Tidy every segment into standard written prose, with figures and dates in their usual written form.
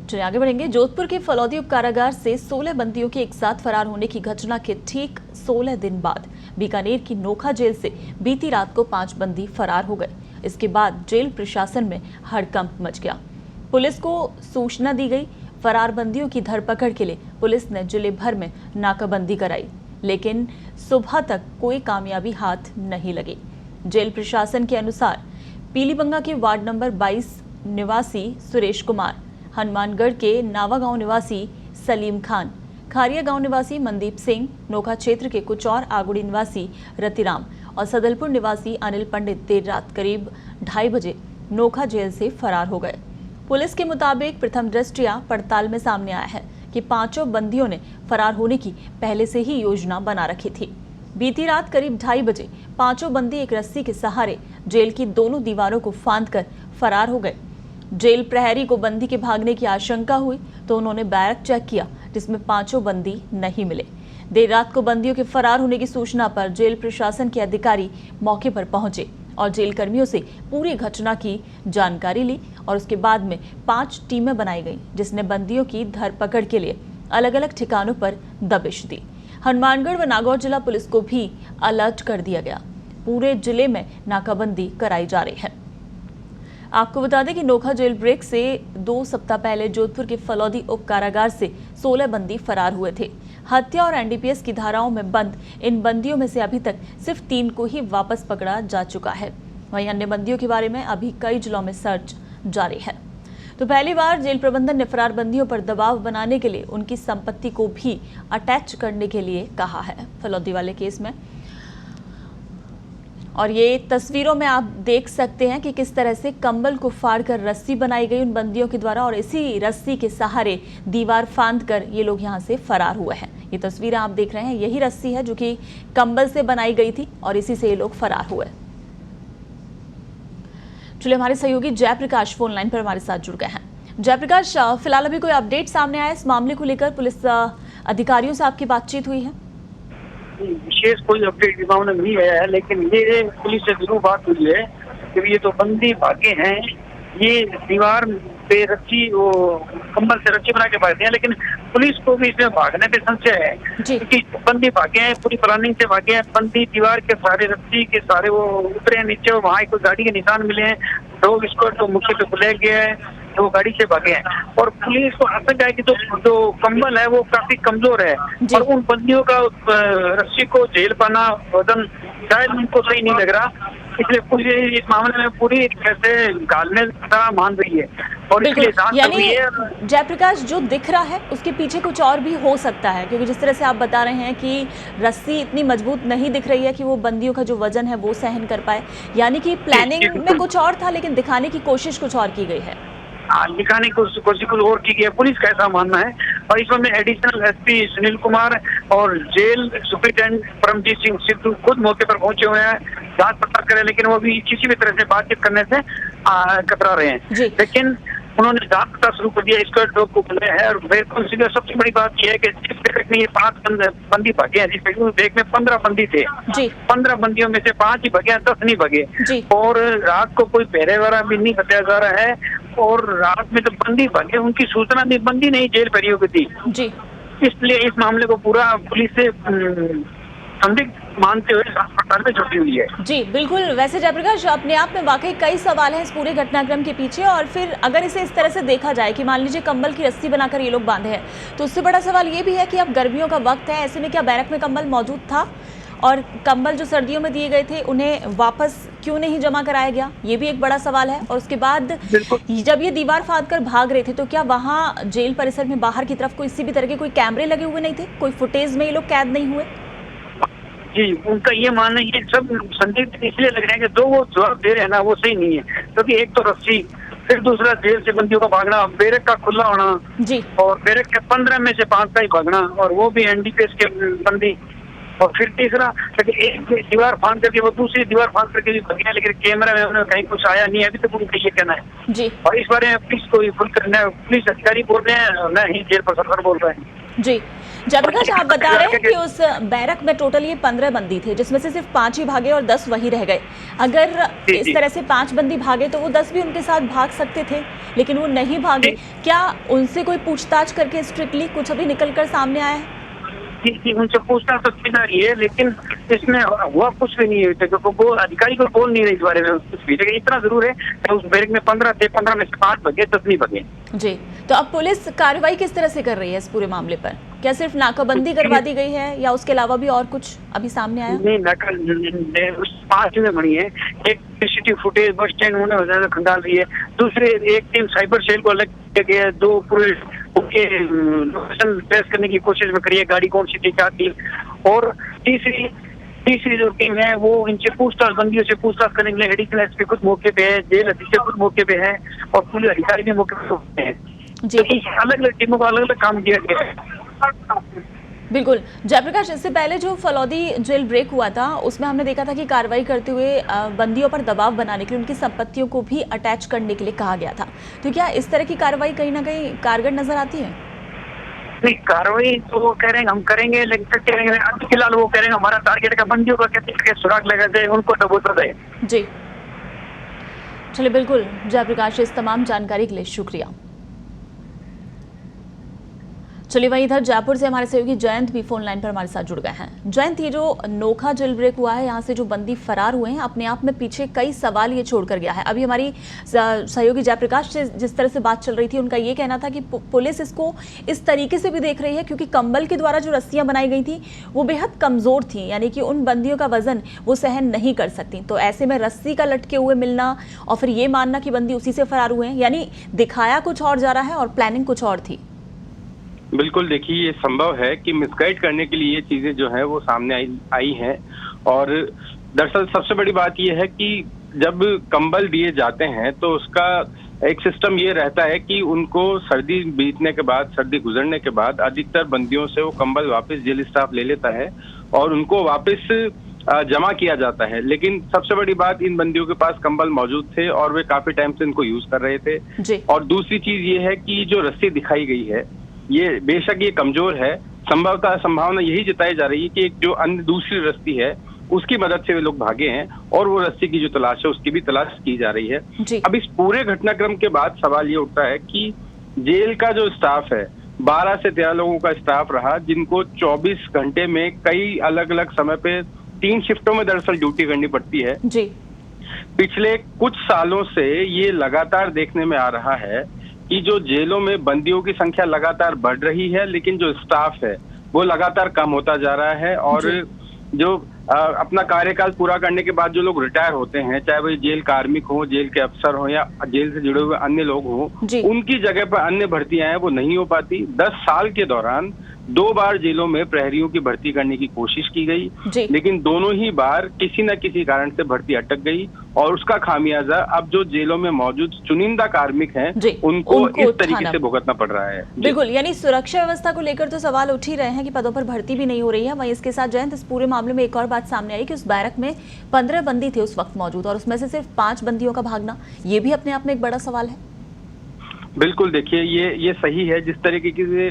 चलिए आगे बढ़ेंगे। जोधपुर के फलौदी उप कारागार से 16 बंदियों के एक साथ फरार होने की घटना के ठीक 16 दिन बाद बीकानेर की नोखा जेल से बीती रात को 5 बंदी फरार हो गए। इसके बाद जेल प्रशासन में हड़कंप मच गया। पुलिस को सूचना दी गई। फरार बंदियों की धरपकड़ के लिए पुलिस ने जिले भर में नाकाबंदी कराई, लेकिन सुबह तक कोई कामयाबी हाथ नहीं लगी। जेल प्रशासन के अनुसार पीलीबंगा के वार्ड नंबर 22 निवासी सुरेश कुमार, हनुमानगढ़ के नावा गांव निवासी सलीम खान, खारिया गांव निवासी मनदीप सिंह, नोखा क्षेत्र के कुछ और आगुड़ी निवासी रतिराम और सदलपुर निवासी अनिल पंडित देर रात करीब 2:30 बजे नोखा जेल से फरार हो गए। पुलिस के मुताबिक प्रथम दृष्टया पड़ताल में सामने आया है कि 5 बंदियों ने फरार होने की पहले से ही योजना बना रखी थी। बीती रात करीब 2:30 बजे 5 बंदी एक रस्सी के सहारे जेल की दोनों दीवारों को फांदकर फरार हो गए। जेल प्रहरी को बंदी के भागने की आशंका हुई तो उन्होंने बैरक चेक किया, जिसमें 5 बंदी नहीं मिले। देर रात को बंदियों के फरार होने की सूचना पर जेल प्रशासन के अधिकारी मौके पर पहुंचे और जेल कर्मियों से पूरी घटना की जानकारी ली और उसके बाद में 5 टीमें बनाई गईं, जिसने बंदियों की धरपकड़ के लिए अलग अलग ठिकानों पर दबिश दी। हनुमानगढ़ व नागौर जिला पुलिस को भी अलर्ट कर दिया गया। पूरे जिले में नाकाबंदी कराई जा रही है। आपको बता दें कि नोखा जेल ब्रेक से 2 सप्ताह पहले जोधपुर के फलौदी उप कारागार से 16 बंदी फरार हुए थे। हत्या और एनडीपीएस की धाराओं में बंद इन बंदियों में से अभी तक सिर्फ 3 को ही वापस पकड़ा जा चुका है। वहीं अन्य बंदियों के बारे में अभी कई जिलों में सर्च जारी है। तो पहली बार जेल प्रबंधन ने फरार बंदियों पर दबाव बनाने के लिए उनकी संपत्ति को भी अटैच करने के लिए कहा है फलौदी वाले केस में। और ये तस्वीरों में आप देख सकते हैं कि किस तरह से कंबल को फाड़कर रस्सी बनाई गई उन बंदियों के द्वारा और इसी रस्सी के सहारे दीवार फांदकर ये लोग यहाँ से फरार हुए हैं। ये तस्वीरें आप देख रहे हैं, यही रस्सी है जो कि कंबल से बनाई गई थी और इसी से ये लोग फरार हुए। चलिए हमारे सहयोगी जयप्रकाश फोन लाइन पर हमारे साथ जुड़ गए हैं। जयप्रकाश, फिलहाल अभी कोई अपडेट सामने आया इस मामले को लेकर? पुलिस अधिकारियों से आपकी बातचीत हुई है? विशेष कोई अपडेट इस मामले में नहीं आया है, लेकिन ये पुलिस से जरूर बात हुई है कि ये तो बंदी भागे हैं, ये दीवार पे रस्सी वो कंबल से रस्सी बना के भागते हैं, लेकिन पुलिस को भी इसमें भागने पे संशय है क्योंकि बंदी भागे हैं, पूरी प्लानिंग से भागे हैं। बंदी दीवार के सारे रस्सी के सारे वो उतरे नीचे और वहाँ कोई गाड़ी के निशान मिले हैं। 2 स्क्वाड तो मुख्य पे बुलाया गया है, तो गाड़ी से भागे हैं और पुलिस को आशंका है कि जो कंबल है वो काफी कमजोर है और उन बंदियों का रस्सी को झेल पाना वजन शायद उनको सही नहीं लग रहा, इसलिए पुलिस इस मामले में पूरी तरह से घालने का मान रही है और इसलिए जांच हुई है। जयप्रकाश, जो दिख रहा है उसके पीछे कुछ और भी हो सकता है, क्योंकि जिस तरह से आप बता रहे हैं कि रस्सी इतनी मजबूत नहीं दिख रही है कि वो बंदियों का जो वजन है वो सहन कर पाए, यानी कि प्लानिंग में कुछ और था लेकिन दिखाने की कोशिश कुछ और की गई है। दिखाने की कोशिश कुछ और की गई है, पुलिस का ऐसा मानना है। और इसमें एडिशनल एसपी सुनील कुमार और जेल सुपरिटेंडेंट परमजीत सिंह सिद्धू खुद मौके पर पहुंचे हुए हैं, जांच पड़ताल करें, लेकिन वो भी किसी भी तरह से बातचीत करने से कतरा रहे हैं। लेकिन उन्होंने जांच पड़ताल शुरू कर दिया, स्क्वाड डॉग को बुलाया है और सबसे बड़ी बात यह है कि जिस ब्रेक में ये 5 बंदी भागे हैं, जिस ब्रेक में 15 बंदी थे, 15 बंदियों में से 5 ही भागे, 10 नहीं भागे और रात को कोई पहरे वाला भी नहीं बताया जा रहा है और रात में तो बंदी भागे उनकी सूचना भी बंदी नहीं जेल परियों की थी। इसलिए इस मामले को पूरा पुलिस से संदिग्ध मानते हुए अस्पताल में छुट्टी हुई है। जी बिल्कुल। वैसे जयप्रकाश, अपने आप में वाकई कई सवाल हैं इस पूरे घटनाक्रम के पीछे, और फिर अगर इसे इस तरह से देखा जाए कि मान लीजिए कंबल की रस्सी बनाकर ये लोग बांधे हैं, तो उससे बड़ा सवाल ये भी है कि अब गर्मियों का वक्त है, ऐसे में क्या बैरक में कंबल मौजूद था और कंबल जो सर्दियों में दिए गए थे उन्हें वापस क्यों नहीं जमा कराया गया, ये भी एक बड़ा सवाल है। और उसके बाद जब ये दीवार फाड़ कर भाग रहे थे तो क्या वहाँ जेल परिसर में बाहर की तरफ किसी भी तरह के कोई कैमरे लगे हुए नहीं थे, कोई फुटेज में ये लोग कैद नहीं हुए? जी, उनका ये मानना है, ये सब संदिग्ध इसलिए लग रहे हैं कि जो वो जवाब दे रहे हैं ना वो सही नहीं है, क्योंकि एक तो रस्सी, फिर दूसरा जेल से बंदियों का भागना, बैरक का खुला होना और बैरक के 15 में से 5 का ही भागना और वो भी एनडीपीएस के बंदी, और फिर तीसरा एक दीवार फांद करके वो दूसरी दीवार फांद करके भी भागे, लेकिन कैमरा में उन्हें कहीं कुछ आया नहीं है अभी तक, उनका ये कहना है। और इस बारे में पुलिस को फुल करना है, पुलिस अधिकारी बोल रहे हैं, न ही जेल प्रशासन बोल रहे हैं। जी, जयप्रकाश, आप बता रहे हैं कि उस बैरक में टोटल ये 15 बंदी थे, जिसमें से सिर्फ 5 ही भागे और 10 वहीं रह गए। अगर इस तरह से 5 बंदी भागे तो वो 10 भी उनके साथ भाग सकते थे, लेकिन वो नहीं भागे। क्या उनसे कोई पूछताछ करके स्ट्रिक्टली कुछ अभी निकलकर सामने आया है? कि उनसे पूछताछ तो की जा रही है, लेकिन इसमें हुआ कुछ भी नहीं है, क्योंकि वो अधिकारी को बोल नहीं रहे इस बारे में कुछ भी। लेकिन इतना जरूर है कि उस बैरक में 15 थे, 15 में से 5 भगे, 10 नहीं भगे। जी, तो अब पुलिस कार्रवाई किस तरह से कर रही है इस पूरे मामले पर? क्या सिर्फ नाकाबंदी करवा दी गई है या उसके अलावा भी और कुछ अभी सामने आया? नहीं, नाका 5 चीजें बनी है। एक सीसीटीवी फुटेज बस स्टैंड होने खंगाल रही है, दूसरे एक टीम साइबर सेल को अलग किया गया है, 2 पूरे उनके लोकेशन ट्रेस करने की कोशिश में करी है, गाड़ी कौन सी थी क्या थी, और तीसरी जो टीम है वो इनसे पूछताछ, बंदियों से पूछताछ करने के लिए एडिशनल एसपी खुद मौके पे है, जेल अधीक्षक खुद मौके पे है और पुलिस अधिकारी भी मौके पे है। जी, अलग अलग टीमों को अलग अलग काम दिया गया है। बिल्कुल। जयप्रकाश, इससे पहले जो फलौदी जेल ब्रेक हुआ था उसमें हमने देखा था कि कार्रवाई करते हुए बंदियों पर दबाव बनाने के लिए उनकी संपत्तियों को भी अटैच करने के लिए कहा गया था। तो क्या इस तरह की कार्रवाई कहीं ना कहीं कारगर नजर आती है? नहीं, कार्रवाई तो वो कह रहे हैं हम करेंगे, लेकिन क्या करेंगे, अभी फिलहाल वो कह रहे हैं हमारा टारगेट का बंदियों का कैसे सुराग लगा दे, उनको सबूत दे। जी, चलिए, बिल्कुल जयप्रकाश, इस तमाम जानकारी के लिए शुक्रिया। चलिए, वहीं इधर जयपुर से हमारे सहयोगी जयंत भी फोन लाइन पर हमारे साथ जुड़ गए हैं। जयंत, ये जो नोखा जेल ब्रेक हुआ है, यहाँ से जो बंदी फरार हुए हैं, अपने आप में पीछे कई सवाल ये छोड़कर गया है। अभी हमारी सहयोगी जयप्रकाश से जिस तरह से बात चल रही थी, उनका ये कहना था कि पुलिस इसको इस तरीके से भी देख रही है क्योंकि कंबल के द्वारा जो रस्सियां बनाई गई थी वो बेहद कमजोर थी, यानी कि उन बंदियों का वजन वो सहन नहीं कर सकती। तो ऐसे में रस्सी का लटके हुए मिलना और फिर ये मानना कि बंदी उसी से फरार हुए हैं, यानी दिखाया कुछ और जा रहा है और प्लानिंग कुछ और थी। बिल्कुल, देखिए, ये संभव है कि मिसगाइड करने के लिए ये चीजें जो है वो सामने आई हैं। और दरअसल सबसे बड़ी बात ये है कि जब कंबल दिए जाते हैं तो उसका एक सिस्टम ये रहता है कि उनको सर्दी बीतने के बाद, सर्दी गुजरने के बाद अधिकतर बंदियों से वो कंबल वापस जेल स्टाफ ले लेता है और उनको वापस जमा किया जाता है। लेकिन सबसे बड़ी बात, इन बंदियों के पास कंबल मौजूद थे और वे काफी टाइम से इनको यूज कर रहे थे। और दूसरी चीज ये है कि जो रस्सी दिखाई गई है ये बेशक ये कमजोर है, संभावना यही जताई जा रही है कि एक जो अन्य दूसरी रस्सी है उसकी मदद से वे लोग भागे हैं और वो रस्सी की जो तलाश है उसकी भी तलाश की जा रही है। अब इस पूरे घटनाक्रम के बाद सवाल ये उठता है कि जेल का जो स्टाफ है, 12 से 13 लोगों का स्टाफ रहा, जिनको 24 घंटे में कई अलग अलग समय पे 3 शिफ्टों में दरअसल ड्यूटी करनी पड़ती है। पिछले कुछ सालों से ये लगातार देखने में आ रहा है कि जो जेलों में बंदियों की संख्या लगातार बढ़ रही है, लेकिन जो स्टाफ है वो लगातार कम होता जा रहा है। और जो अपना कार्यकाल पूरा करने के बाद जो लोग रिटायर होते हैं, चाहे वो जेल कार्मिक हो, जेल के अफसर हो या जेल से जुड़े हुए अन्य लोग हो, उनकी जगह पर अन्य भर्तियां हैं वो नहीं हो पाती। 10 साल के दौरान 2 बार जेलों में प्रहरियों की भर्ती करने की कोशिश की गई, लेकिन दोनों ही बार किसी न किसी कारण से भर्ती अटक गई और उसका खामियाजा अब जो जेलों में मौजूद चुनिंदा कार्मिक हैं उनको इस तरीके से भुगतना पड़ रहा है। बिल्कुल, यानी सुरक्षा व्यवस्था को लेकर तो सवाल उठ ही रहे हैं कि पदों पर भर्ती भी नहीं हो रही है। वहीं इसके साथ जयंत, इस पूरे मामले में एक और बात सामने आई कि उस बैरक में 15 बंदी थे उस वक्त मौजूद और उसमें से सिर्फ 5 बंदियों का भागना, ये भी अपने आप में एक बड़ा सवाल है। बिल्कुल, देखिए, ये सही है। जिस तरीके से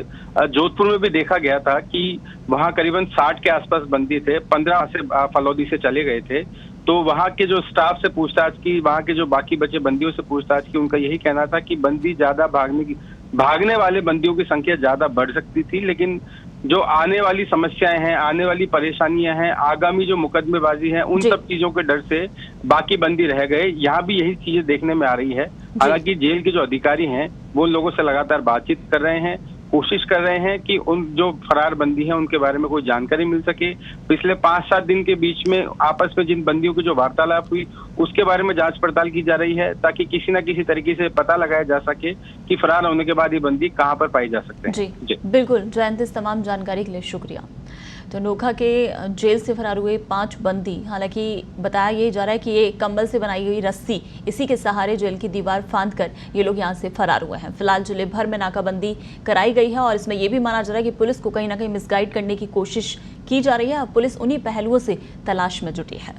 जोधपुर में भी देखा गया था कि वहां करीबन 60 के आसपास बंदी थे, 15 से फलौदी से चले गए थे, तो वहां के जो स्टाफ से पूछताछ की, वहां के जो बाकी बचे बंदियों से पूछताछ की, उनका यही कहना था कि बंदी ज्यादा भागने वाले बंदियों की संख्या ज्यादा बढ़ सकती थी, लेकिन जो आने वाली समस्याएं हैं, आने वाली परेशानियां हैं, आगामी जो मुकदमेबाजी है, उन सब चीजों के डर से बाकी बंदी रह गए। यहाँ भी यही चीजें देखने में आ रही है। हालांकि जेल के जो अधिकारी हैं वो लोगों से लगातार बातचीत कर रहे हैं, कोशिश कर रहे हैं कि उन जो फरार बंदी हैं उनके बारे में कोई जानकारी मिल सके। पिछले 5-7 दिन के बीच में आपस में जिन बंदियों की जो वार्तालाप हुई उसके बारे में जांच पड़ताल की जा रही है, ताकि किसी न किसी तरीके से पता लगाया जा सके कि फरार होने के बाद ये बंदी कहां पर पाई जा सकते हैं। जी, बिल्कुल जयंत, इस तमाम जानकारी के लिए शुक्रिया। तो नोखा के जेल से फरार हुए 5 बंदी, हालांकि बताया ये जा रहा है कि ये कंबल से बनाई हुई रस्सी, इसी के सहारे जेल की दीवार फांद कर ये लोग यहाँ से फरार हुए हैं। फिलहाल जिले भर में नाकाबंदी कराई गई है और इसमें यह भी माना जा रहा है कि पुलिस को कहीं ना कहीं मिसगाइड करने की कोशिश की जा रही है। अब पुलिस उन्हीं पहलुओं से तलाश में जुटी है।